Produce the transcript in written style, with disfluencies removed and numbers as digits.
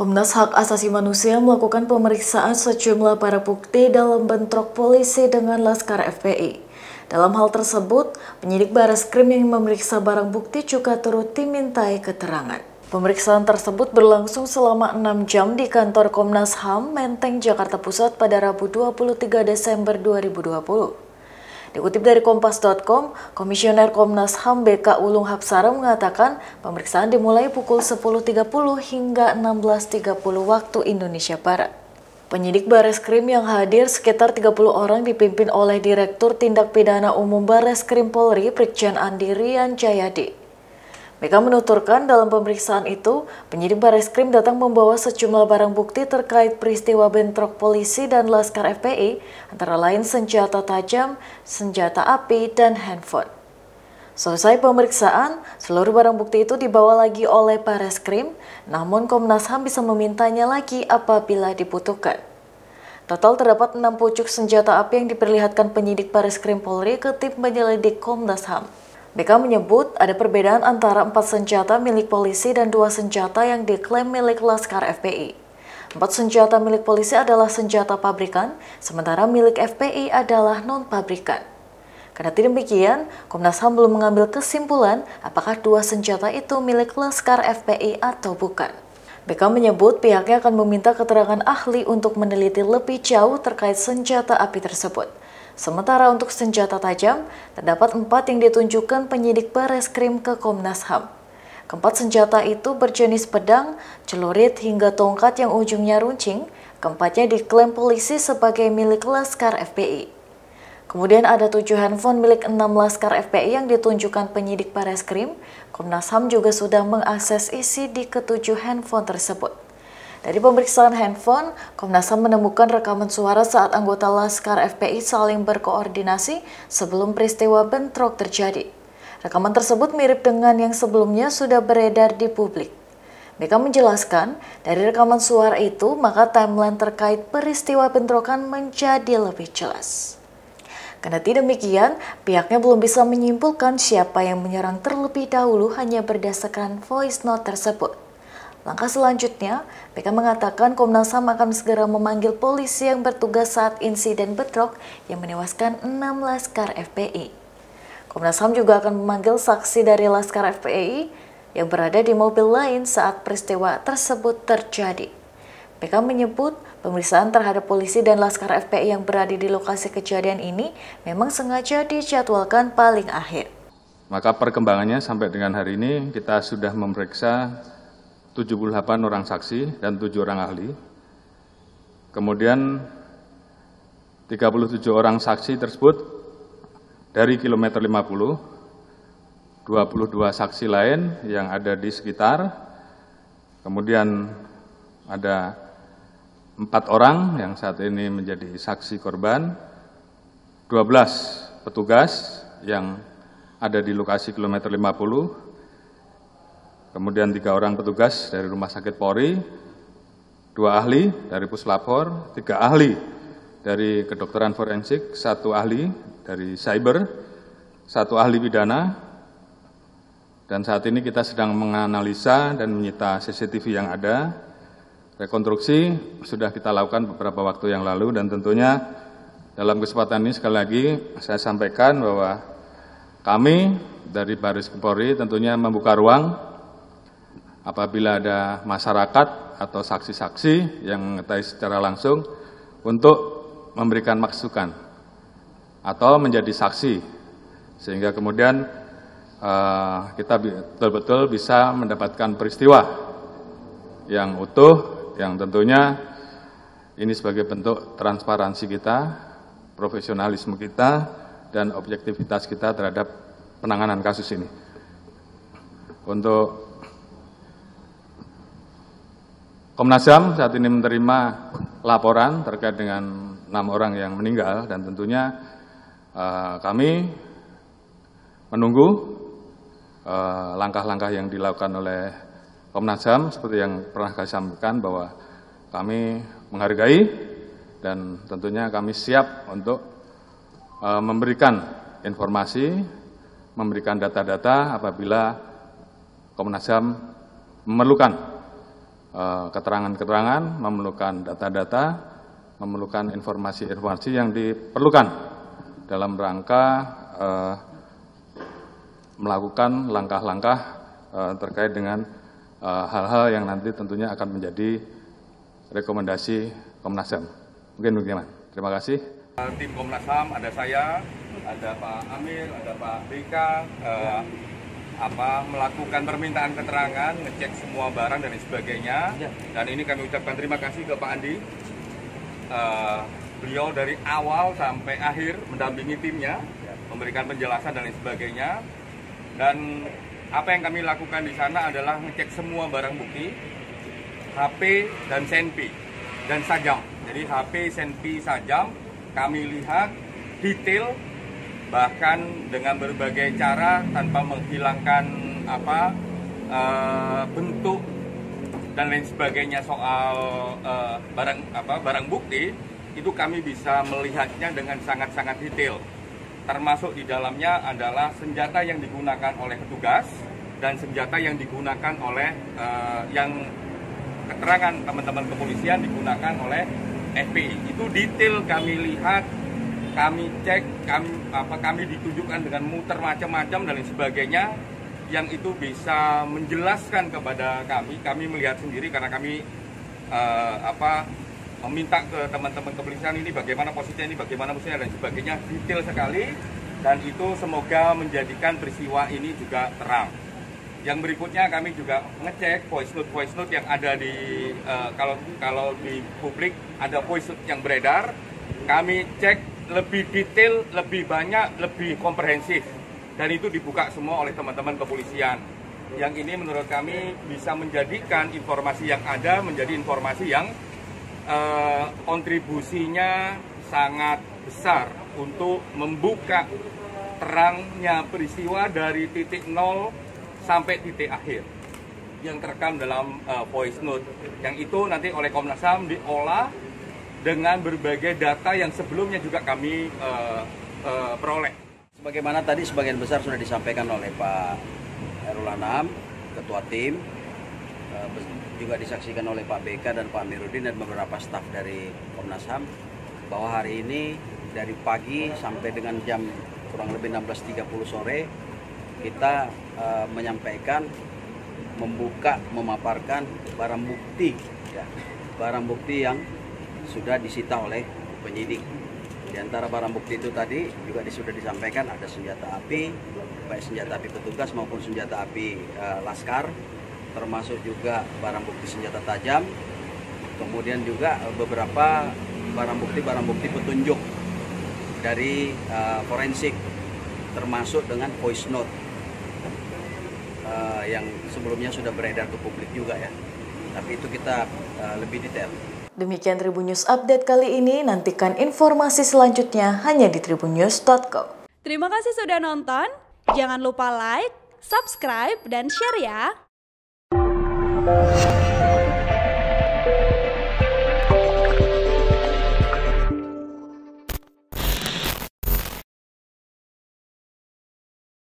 Komnas Hak Asasi Manusia melakukan pemeriksaan sejumlah barang bukti dalam bentrok polisi dengan Laskar FPI. Dalam hal tersebut, penyidik Bareskrim yang memeriksa barang bukti juga turut dimintai keterangan. Pemeriksaan tersebut berlangsung selama 6 jam di kantor Komnas HAM Menteng, Jakarta Pusat pada Rabu 23 Desember 2020. Dikutip dari Kompas.com, Komisioner Komnas HAM BK Ulung Hapsara mengatakan pemeriksaan dimulai pukul 10.30 hingga 16.30 waktu Indonesia Barat. Penyidik Bareskrim yang hadir sekitar 30 orang dipimpin oleh Direktur Tindak Pidana Umum Bareskrim Polri, Brigjen Andi Rian Jayadi. BK menuturkan dalam pemeriksaan itu, penyidik Bareskrim datang membawa sejumlah barang bukti terkait peristiwa bentrok polisi dan Laskar FPI, antara lain senjata tajam, senjata api, dan handphone. Selesai pemeriksaan, seluruh barang bukti itu dibawa lagi oleh Bareskrim, namun Komnas HAM bisa memintanya lagi apabila dibutuhkan. Total terdapat 6 pucuk senjata api yang diperlihatkan penyidik Bareskrim Polri ke tim penyelidik Komnas HAM. BK menyebut ada perbedaan antara 4 senjata milik polisi dan 2 senjata yang diklaim milik Laskar FPI. 4 senjata milik polisi adalah senjata pabrikan, sementara milik FPI adalah non-pabrikan. Karena demikian, Komnas HAM belum mengambil kesimpulan apakah 2 senjata itu milik Laskar FPI atau bukan. BK menyebut pihaknya akan meminta keterangan ahli untuk meneliti lebih jauh terkait senjata api tersebut. Sementara untuk senjata tajam, terdapat 4 yang ditunjukkan penyidik Bareskrim ke Komnas HAM. Keempat senjata itu berjenis pedang, celurit, hingga tongkat yang ujungnya runcing. Keempatnya diklaim polisi sebagai milik Laskar FPI. Kemudian ada 7 handphone milik 6 Laskar FPI yang ditunjukkan penyidik Bareskrim. Komnas HAM juga sudah mengakses isi di ke-7 handphone tersebut. Dari pemeriksaan handphone, Komnas HAM menemukan rekaman suara saat anggota Laskar FPI saling berkoordinasi sebelum peristiwa bentrok terjadi. Rekaman tersebut mirip dengan yang sebelumnya sudah beredar di publik. BK menjelaskan, dari rekaman suara itu, maka timeline terkait peristiwa bentrokan menjadi lebih jelas. Karena demikian, pihaknya belum bisa menyimpulkan siapa yang menyerang terlebih dahulu hanya berdasarkan voice note tersebut. Langkah selanjutnya, BK mengatakan Komnas HAM akan segera memanggil polisi yang bertugas saat insiden bentrok yang menewaskan 6 Laskar FPI. Komnas HAM juga akan memanggil saksi dari Laskar FPI yang berada di mobil lain saat peristiwa tersebut terjadi. BK menyebut pemeriksaan terhadap polisi dan Laskar FPI yang berada di lokasi kejadian ini memang sengaja dijadwalkan paling akhir. Maka perkembangannya sampai dengan hari ini kita sudah memeriksa 78 orang saksi dan 7 orang ahli. Kemudian 37 orang saksi tersebut dari kilometer 50, 22 saksi lain yang ada di sekitar. Kemudian ada 4 orang yang saat ini menjadi saksi korban, 12 petugas yang ada di lokasi kilometer 50, kemudian 3 orang petugas dari Rumah Sakit Polri, 2 ahli dari Puslapor, 3 ahli dari kedokteran forensik, 1 ahli dari cyber, 1 ahli pidana, dan saat ini kita sedang menganalisa dan menyita CCTV yang ada. Rekonstruksi sudah kita lakukan beberapa waktu yang lalu, dan tentunya dalam kesempatan ini sekali lagi saya sampaikan bahwa kami dari Bareskrim Polri tentunya membuka ruang apabila ada masyarakat atau saksi-saksi yang mengetahui secara langsung untuk memberikan masukan atau menjadi saksi, sehingga kemudian kita betul-betul bisa mendapatkan peristiwa yang utuh, yang tentunya ini sebagai bentuk transparansi kita, profesionalisme kita, dan objektivitas kita terhadap penanganan kasus ini. Untuk Komnas HAM saat ini menerima laporan terkait dengan 6 orang yang meninggal, dan tentunya kami menunggu langkah-langkah yang dilakukan oleh Komnas HAM seperti yang pernah kami sampaikan bahwa kami menghargai dan tentunya kami siap untuk memberikan informasi, memberikan data-data apabila Komnas HAM memerlukan keterangan-keterangan, memerlukan data-data, memerlukan informasi-informasi yang diperlukan dalam rangka melakukan langkah-langkah terkait dengan hal-hal yang nanti tentunya akan menjadi rekomendasi Komnas HAM. Mungkin bagaimana? Terima kasih. Tim Komnas HAM, ada saya, ada Pak Amir, ada Pak BK, melakukan permintaan keterangan, ngecek semua barang dan sebagainya. Dan ini kami ucapkan terima kasih ke Pak Andi. Beliau dari awal sampai akhir mendampingi timnya, memberikan penjelasan dan lain sebagainya. Dan apa yang kami lakukan di sana adalah ngecek semua barang bukti, HP dan senpi dan sajam. Jadi HP, senpi, sajam kami lihat detail, bahkan dengan berbagai cara tanpa menghilangkan bentuk dan lain sebagainya soal barang bukti, itu kami bisa melihatnya dengan sangat-sangat detail. Termasuk di dalamnya adalah senjata yang digunakan oleh petugas dan senjata yang digunakan oleh yang keterangan teman-teman kepolisian digunakan oleh FPI. Itu detail kami lihat, kami cek, kami ditunjukkan dengan muter macam-macam dan lain sebagainya, yang itu bisa menjelaskan kepada kami melihat sendiri karena kami meminta ke teman-teman kepolisian ini bagaimana posisinya, ini bagaimana posisinya dan sebagainya, detail sekali, dan itu semoga menjadikan peristiwa ini juga terang. Yang berikutnya kami juga ngecek voice note yang ada di kalau di publik ada voice note yang beredar, kami cek lebih detail, lebih banyak, lebih komprehensif, dan itu dibuka semua oleh teman-teman kepolisian. Yang ini menurut kami bisa menjadikan informasi yang ada menjadi informasi yang kontribusinya sangat besar untuk membuka terangnya peristiwa dari titik nol sampai titik akhir yang terekam dalam voice note, yang itu nanti oleh Komnas HAM diolah dengan berbagai data yang sebelumnya juga kami peroleh. Sebagaimana tadi sebagian besar sudah disampaikan oleh Pak Khairul Anam, Ketua Tim, juga disaksikan oleh Pak BK dan Pak Amiruddin dan beberapa staf dari Komnas HAM, bahwa hari ini dari pagi sampai dengan jam kurang lebih 16.30 sore kita menyampaikan, membuka, memaparkan barang bukti, ya, barang bukti yang sudah disita oleh penyidik. Di antara barang bukti itu tadi juga sudah disampaikan ada senjata api, baik senjata api petugas maupun senjata api laskar, termasuk juga barang bukti senjata tajam, kemudian juga beberapa barang bukti petunjuk dari forensik, termasuk dengan voice note yang sebelumnya sudah beredar ke publik juga ya, tapi itu kita lebih detail. Demikian Tribun News Update kali ini, nantikan informasi selanjutnya hanya di tribunnews.com. Terima kasih sudah nonton, jangan lupa like, subscribe, dan share ya!